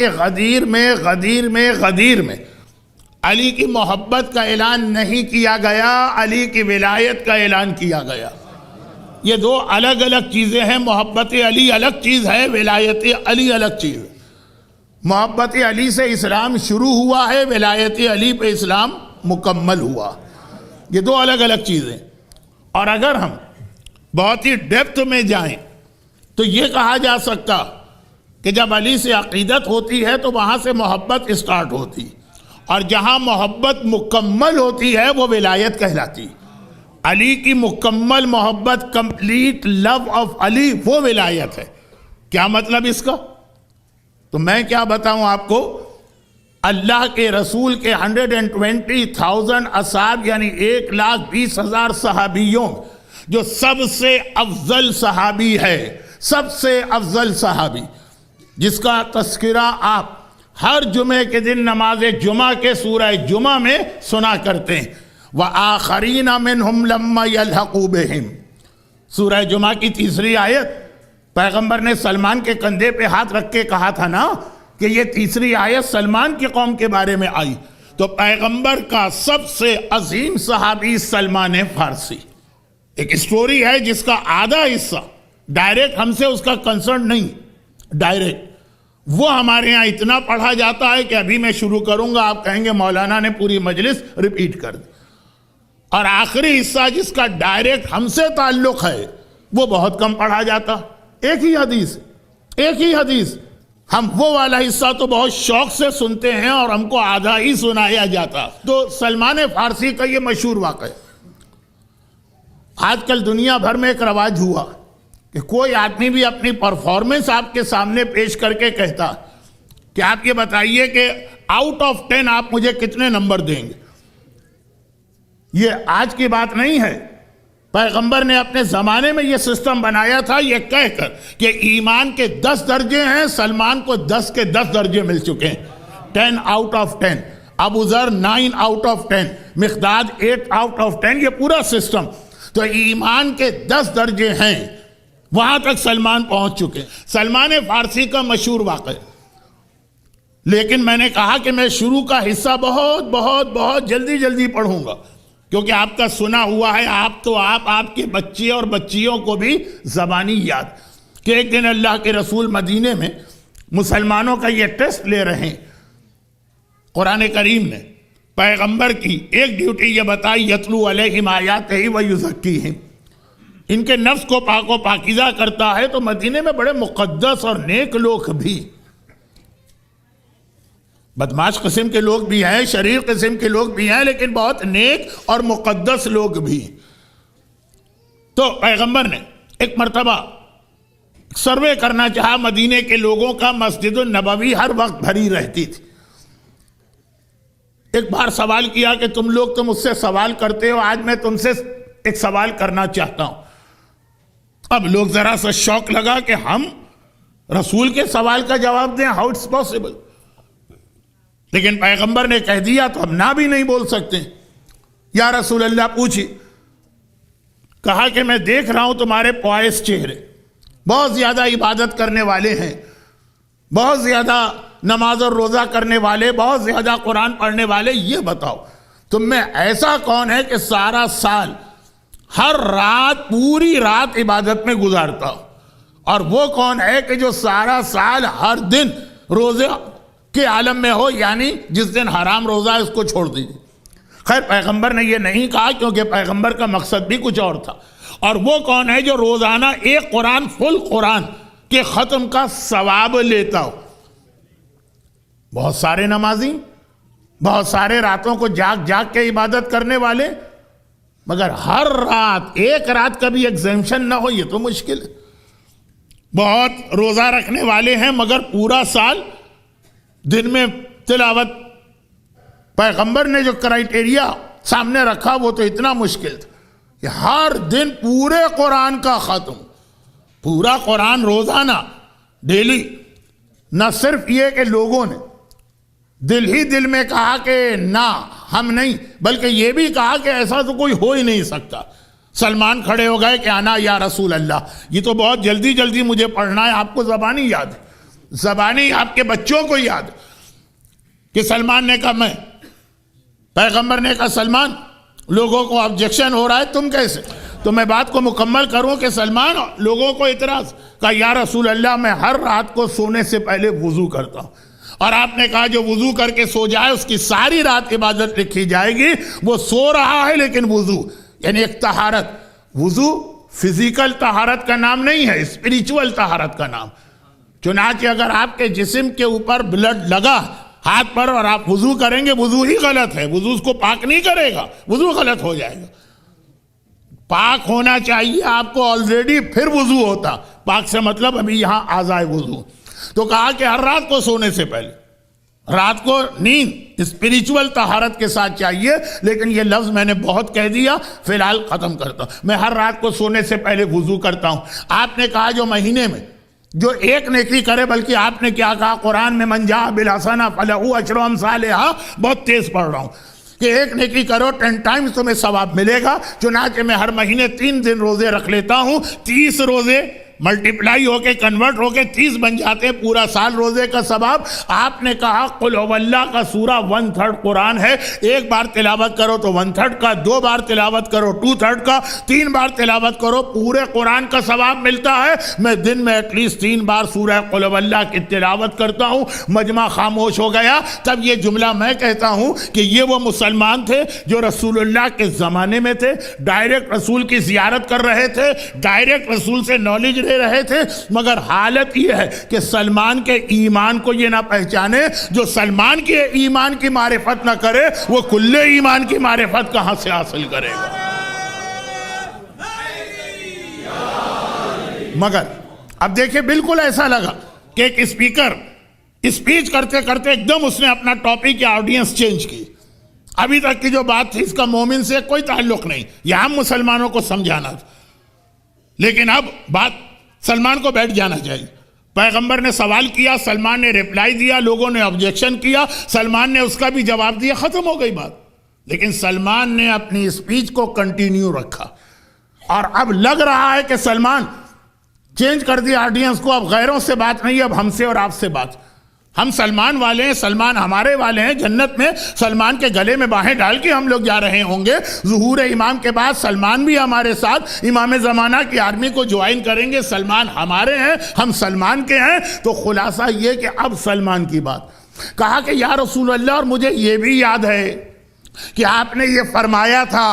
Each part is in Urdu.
کہ غدیر میں علی کی محبت کا اعلان نہیں کیا گیا، علی کی ولایت کا اعلان کیا گیا۔ یہ دو الگ الگ چیزیں ہیں، محبت علی الگ چیز ہے، ولایت علی الگ چیز ہے۔ محبت علی سے اسلام شروع ہوا ہے، ولایت علی پہ اسلام مکمل ہوا۔ یہ دو الگ الگ چیزیں۔ اور اگر ہم بہت ہی ڈیپتھ میں جائیں تو یہ کہا جا سکتا کہ جب علی سے عقیدت ہوتی ہے تو وہاں سے محبت اسٹارٹ ہوتی، اور جہاں محبت مکمل ہوتی ہے وہ ولایت کہلاتی۔ علی کی مکمل محبت، کمپلیٹ لو آف علی، وہ ولایت ہے۔ کیا مطلب اس کا؟ تو میں کیا بتاؤں آپ کو، اللہ کے رسول کے 120,000 اصحاب یعنی 1,20,000 صحابیوں جو سب سے افضل صحابی ہے، سب سے افضل صحابی، جس کا تذکرہ آپ ہر جمعے کے دن نماز جمعہ کے سورہ جمعہ میں سنا کرتے ہیں، وَآخَرِينَ مِنْهُمْ لَمَّا يَلْحَقُوا بِهِمْ۔ سورہ جمعہ کی تیسری آیت، پیغمبر نے سلمان کے کندھے پہ ہاتھ رکھ کے کہا تھا نا کہ یہ تیسری آیت سلمان کی قوم کے بارے میں آئی، تو پیغمبر کا سب سے عظیم صحابی سلمان فارسی۔ ایک اسٹوری ہے جس کا آدھا حصہ ڈائریکٹ ہم سے اس کا کنسرن نہیں، ڈائریکٹ وہ ہمارے ہاں اتنا پڑھا جاتا ہے کہ ابھی میں شروع کروں گا آپ کہیں گے مولانا نے پوری مجلس ریپیٹ کر دی۔ اور آخری حصہ جس کا ڈائریکٹ ہم سے تعلق ہے وہ بہت کم پڑھا جاتا۔ ایک ہی حدیث ہم وہ والا حصہ تو بہت شوق سے سنتے ہیں اور ہم کو آدھا ہی سنایا جاتا۔ تو سلمان فارسی کا یہ مشہور واقعہ ہے۔ آج کل دنیا بھر میں ایک رواج ہوا کہ کوئی آدمی بھی اپنی پرفارمنس آپ کے سامنے پیش کر کے کہتا کہ آپ یہ بتائیے کہ آؤٹ آف 10 آپ مجھے کتنے نمبر دیں گے۔ یہ آج کی بات نہیں ہے، پیغمبر نے اپنے زمانے میں یہ سسٹم بنایا تھا، یہ کہہ کر کہ ایمان کے 10 درجے ہیں، سلمان کو 10 کے 10 درجے مل چکے ہیں، 10 آؤٹ آف 10، ابو ذر 9 out of 10، Miqdad 8 out of 10، یہ پورا سسٹم۔ تو ایمان کے 10 درجے ہیں، وہاں تک سلمان پہنچ چکے۔ سلمان فارسی کا مشہور واقعہ، لیکن میں نے کہا کہ میں شروع کا حصہ بہت بہت بہت جلدی پڑھوں گا، کیونکہ آپ کا سنا ہوا ہے، آپ کے بچے اور بچیوں کو بھی زبانی یاد کہ ایک دن اللہ کے رسول مدینے میں مسلمانوں کا یہ ٹیسٹ لے رہے ہیں۔ قرآن کریم نے پیغمبر کی ایک ڈیوٹی یہ بتائی، یتلو علیہم آیاتہ ویزکیہم، ان کے نفس کو پاک و پاکیزہ کرتا ہے۔ تو مدینے میں بڑے مقدس اور نیک لوگ بھی، بدماش قسم کے لوگ بھی ہیں، شریر قسم کے لوگ بھی ہیں، لیکن بہت نیک اور مقدس لوگ بھی۔ تو پیغمبر نے ایک مرتبہ سروے کرنا چاہا مدینے کے لوگوں کا، مسجد النبوی ہر وقت بھری رہتی تھی۔ ایک بار سوال کیا کہ تم لوگ تو مجھ سے سوال کرتے ہو، آج میں تم سے ایک سوال کرنا چاہتا ہوں۔ اب لوگ ذرا سا شوق لگا کہ ہم رسول کے سوال کا جواب دیں، ہاؤ اٹس پاسبل، لیکن پیغمبر نے کہہ دیا تو ہم نہ بھی نہیں بول سکتے۔ یا رسول اللہ پوچھی، کہا کہ میں دیکھ رہا ہوں تمہارے پوائس چہرے، بہت زیادہ عبادت کرنے والے ہیں، بہت زیادہ نماز اور روزہ کرنے والے، بہت زیادہ قرآن پڑھنے والے، یہ بتاؤ تم میں ایسا کون ہے کہ سارا سال ہر رات پوری رات عبادت میں گزارتا ہو، اور وہ کون ہے کہ جو سارا سال ہر دن روزے کے عالم میں ہو، یعنی جس دن حرام روزہ ہے اس کو چھوڑ دیجیے۔ خیر پیغمبر نے یہ نہیں کہا، کیونکہ پیغمبر کا مقصد بھی کچھ اور تھا۔ اور وہ کون ہے جو روزانہ ایک قرآن، فل قرآن کے ختم کا ثواب لیتا ہو؟ بہت سارے نمازی، بہت سارے راتوں کو جاگ کے عبادت کرنے والے، مگر ہر رات ایک رات کا بھی ایگزیمشن نہ ہو، یہ تو مشکل ہے۔ بہت روزہ رکھنے والے ہیں مگر پورا سال دن میں تلاوت، پیغمبر نے جو کرائیٹیریا سامنے رکھا وہ تو اتنا مشکل تھا کہ ہر دن پورے قرآن کا ختم، پورا قرآن روزانہ، ڈیلی۔ نہ صرف یہ کہ لوگوں نے دل ہی دل میں کہا کہ نہ ہم نہیں، بلکہ یہ بھی کہا کہ ایسا تو کوئی ہو ہی نہیں سکتا۔ سلمان کھڑے ہو گئے کہ انا یا رسول اللہ، یہ تو بہت جلدی مجھے پڑھنا ہے، آپ کو زبانی یاد ہے، زبانی آپ کے بچوں کو یاد کہ سلمان نے کہا میں، پیغمبر نے کہا سلمان لوگوں کو آبجیکشن ہو رہا ہے، تم کیسے؟ تو میں بات کو مکمل کروں کہ سلمان لوگوں کو اعتراض، کہا یا رسول اللہ میں ہر رات کو سونے سے پہلے وضو کرتا ہوں، اور آپ نے کہا جو وضو کر کے سو جائے اس کی ساری رات عبادت لکھی جائے گی، وہ سو رہا ہے لیکن وضو یعنی ایک طہارت، وضو فزیکل طہارت کا نام نہیں ہے، اسپریچول طہارت کا نام۔ چنانچہ اگر آپ کے جسم کے اوپر بلڈ لگا ہاتھ پر اور آپ وضو کریں گے، وضو ہی غلط ہے، وضو اس کو پاک نہیں کرے گا، وضو غلط ہو جائے گا۔ پاک ہونا چاہیے آپ کو آلریڈی، پھر وضو ہوتا، پاک سے مطلب ابھی یہاں آزائے وضو۔ تو کہا کہ ہر رات کو سونے سے پہلے، رات کو نیند اسپریچول طہارت کے ساتھ چاہیے، لیکن یہ لفظ میں نے بہت کہہ دیا، فی الحال ختم کرتا ہوں، میں ہر رات کو سونے سے پہلے وضو کرتا ہوں۔ آپ نے کہا جو مہینے میں جو ایک نیکی کرے، بلکہ آپ نے کیا کہا قرآن میں من جاء بالحسنہ فلہ عشر امثالہا، بہت تیز پڑھ رہا ہوں کہ ایک نیکی کرو 10 ٹائمز تمہیں ثواب ملے گا۔ چنانچہ میں ہر مہینے 3 دن روزے رکھ لیتا ہوں، 30 روزے ملٹیپلائی ہو کے کنورٹ ہو کے 30 بن جاتے ہیں، پورا سال روزے کا ثواب۔ آپ نے کہا قل هو اللہ کا سورہ 1/3 قرآن ہے، ایک بار تلاوت کرو تو 1/3 کا، 2 بار تلاوت کرو 2/3 کا، 3 بار تلاوت کرو پورے قرآن کا ثواب ملتا ہے۔ میں دن میں ایٹ لیسٹ 3 بار سورہ قل هو اللہ کی تلاوت کرتا ہوں۔ مجمع خاموش ہو گیا، تب یہ جملہ میں کہتا ہوں کہ یہ وہ مسلمان تھے جو رسول اللہ کے زمانے میں تھے، ڈائریکٹ رسول کی زیارت کر رہے تھے، ڈائریکٹ رسول سے نالج لے رہے تھے، مگر حالت یہ ہے کہ سلمان کے ایمان کو یہ نہ پہچانے۔ جو سلمان کے ایمان کی معرفت نہ کرے وہ کل ایمان کی معرفت کہاں سے حاصل کرے گا؟ مگر اب دیکھیں بالکل ایسا لگا کہ ایک اسپیکر اسپیچ کرتے کرتے ایک دم اس نے اپنا ٹاپک یا آڈینس چینج کی۔ ابھی تک کی جو بات تھی اس کا مومن سے کوئی تعلق نہیں، یہ ہم مسلمانوں کو سمجھانا تھا، لیکن اب بات سلمان کو بیٹھ جانا چاہیے۔ پیغمبر نے سوال کیا، سلمان نے ریپلائی دیا، لوگوں نے آبجیکشن کیا، سلمان نے اس کا بھی جواب دیا، ختم ہو گئی بات۔ لیکن سلمان نے اپنی اسپیچ کو کنٹینیو رکھا، اور اب لگ رہا ہے کہ سلمان چینج کر دیا آڈینس کو، اب غیروں سے بات نہیں، اب ہم سے اور آپ سے بات۔ ہم سلمان والے ہیں، سلمان ہمارے والے ہیں، جنت میں سلمان کے گلے میں باہیں ڈال کے ہم لوگ جا رہے ہوں گے۔ ظہور امام کے بعد سلمان بھی ہمارے ساتھ امام زمانہ کی آرمی کو جوائن کریں گے، سلمان ہمارے ہیں، ہم سلمان کے ہیں۔ تو خلاصہ یہ کہ اب سلمان کی بات کہا کہ یا رسول اللہ، اور مجھے یہ بھی یاد ہے کہ آپ نے یہ فرمایا تھا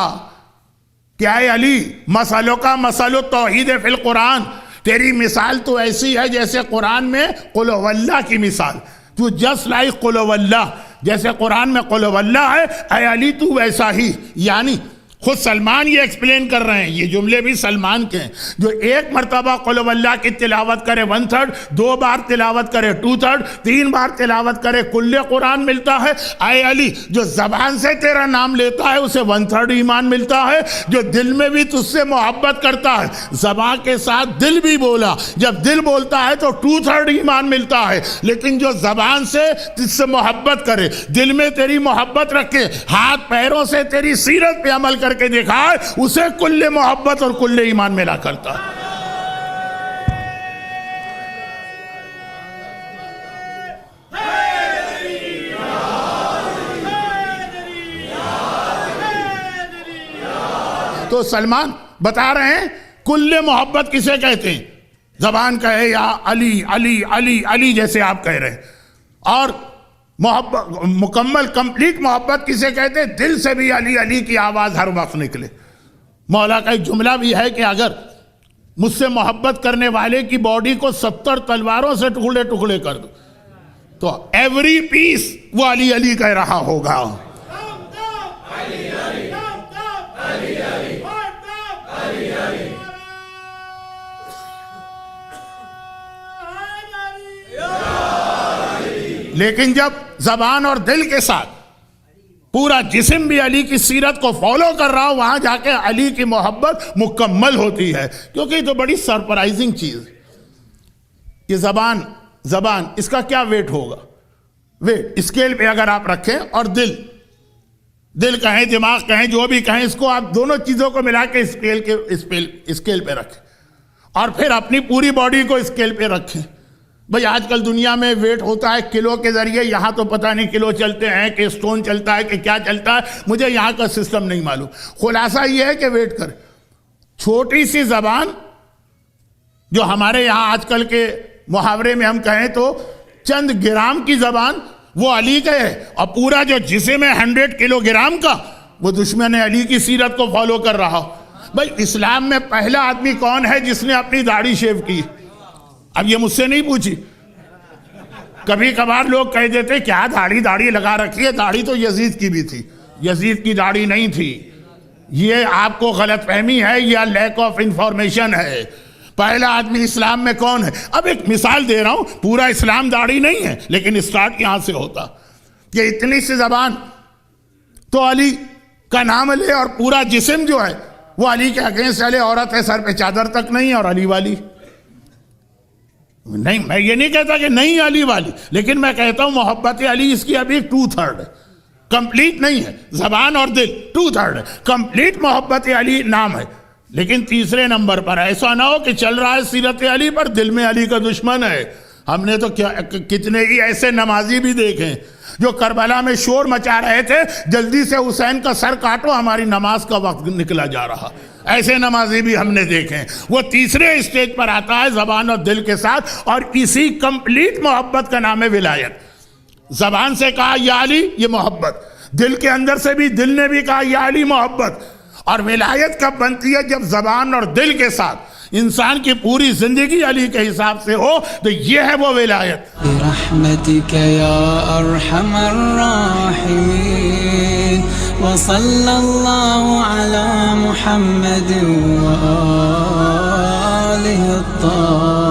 کہ اے علی مسئلوں کا مسئلہ توحید فی القرآن، تیری مثال تو ایسی ہے جیسے قرآن میں قل هو اللہ کی مثال، تو جسٹ لائک قل هو اللہ، جیسے قرآن میں قل هو اللہ ہے، اے علی تو ویسا ہی۔ یعنی خود سلمان یہ ایکسپلین کر رہے ہیں، یہ جملے بھی سلمان کے ہیں، جو ایک مرتبہ قل هو اللہ کی تلاوت کرے 1/3، 2 بار تلاوت کرے 2/3، 3 بار تلاوت کرے کل قرآن ملتا ہے۔ اے علی جو زبان سے تیرا نام لیتا ہے اسے 1/3 ایمان ملتا ہے، جو دل میں بھی تجھ سے محبت کرتا ہے، زبان کے ساتھ دل بھی بولا، جب دل بولتا ہے تو 2/3 ایمان ملتا ہے، لیکن جو زبان سے تجھ سے محبت کرے، دل میں تیری محبت رکھے، ہاتھ پیروں سے تیری سیرت پہ عمل کر کے دکھائے، اسے کل محبت اور کل ایمان ملا کرتا ہے۔ تو سلمان بتا رہے ہیں کل محبت کسے کہتے ہیں؟ زبان کہے یا علی علی علی علی جیسے آپ کہہ رہے ہیں، اور محبت مکمل کمپلیٹ محبت کسے کہتے ہیں؟ دل سے بھی علی علی کی آواز ہر وقت نکلے۔ مولا کا ایک جملہ بھی ہے کہ اگر مجھ سے محبت کرنے والے کی باڈی کو 70 تلواروں سے ٹکڑے ٹکڑے کر دو تو ایوری پیس وہ علی علی کہہ رہا ہوگا۔ لیکن جب زبان اور دل کے ساتھ پورا جسم بھی علی کی سیرت کو فالو کر رہا ہو، وہاں جا کے علی کی محبت مکمل ہوتی ہے۔ کیونکہ یہ تو بڑی سرپرائزنگ چیز ہے، یہ زبان اس کا کیا ویٹ ہوگا؟ ویٹ اسکیل پہ اگر آپ رکھیں، اور دل کہیں دماغ کہیں جو بھی کہیں، اس کو آپ دونوں چیزوں کو ملا کے اسکیل پہ رکھیں، اور پھر اپنی پوری باڈی کو اسکیل پہ رکھیں، بھئی آج کل دنیا میں ویٹ ہوتا ہے کلو کے ذریعے، یہاں تو پتہ نہیں کلو چلتے ہیں کہ سٹون چلتا ہے کہ کیا چلتا ہے، مجھے یہاں کا سسٹم نہیں معلوم۔ خلاصہ یہ ہے کہ ویٹ کر، چھوٹی سی زبان جو ہمارے یہاں آج کل کے محاورے میں ہم کہیں تو چند گرام کی زبان، وہ علی کا ہے، اور پورا جو جسم ہے 100 کلو گرام کا، وہ دشمن علی کی سیرت کو فالو کر رہا ہو۔ بھئی اسلام میں پہلا آدمی کون ہے جس نے اپنی داڑھی شیو کی؟ اب یہ مجھ سے نہیں پوچھی، کبھی کبھار لوگ کہہ دیتے کیا داڑھی لگا رکھی ہے، داڑھی تو یزید کی بھی تھی، یزید کی داڑھی نہیں تھی۔ یہ آپ کو غلط فہمی ہے یا لیک آف انفارمیشن ہے۔ پہلا آدمی اسلام میں کون ہے؟ اب ایک مثال دے رہا ہوں، پورا اسلام داڑھی نہیں ہے لیکن اسٹارٹ یہاں سے ہوتا کہ اتنی سی زبان تو علی کا نام لے اور پورا جسم جو ہے وہ علی کے اگینسٹ چلے، عورت ہے سر پہ چادر تک نہیں اور علی والی نہیں۔ میں یہ نہیں کہتا کہ نہیں علی والی، لیکن میں کہتا ہوں محبت علی اس کی ابھی 2/3 ہے، کمپلیٹ نہیں ہے۔ زبان اور دل 2/3 ہے، کمپلیٹ محبت علی نام ہے، لیکن تیسرے نمبر پر ایسا نہ ہو کہ چل رہا ہے سیرت علی پر، دل میں علی کا دشمن ہے۔ ہم نے تو کتنے ہی ایسے نمازی بھی دیکھیں جو کربلا میں شور مچا رہے تھے جلدی سے حسین کا سر کاٹو، ہماری نماز کا وقت نکلا جا رہا، ایسے نمازی بھی ہم نے دیکھیں۔ وہ تیسرے اسٹیج پر آتا ہے زبان اور دل کے ساتھ، اور اسی کمپلیٹ محبت کا نام ہے ولایت۔ زبان سے کہا یا علی، یہ محبت، دل کے اندر سے بھی دل نے بھی کہا یا علی، محبت۔ اور ولایت کب بنتی ہے؟ جب زبان اور دل کے ساتھ انسان کی پوری زندگی علی کے حساب سے ہو، تو یہ ہے وہ ولایت۔ برحمتک یا ارحم الراحمین، وصلی اللہ علی محمد وآلہ الطاہرین۔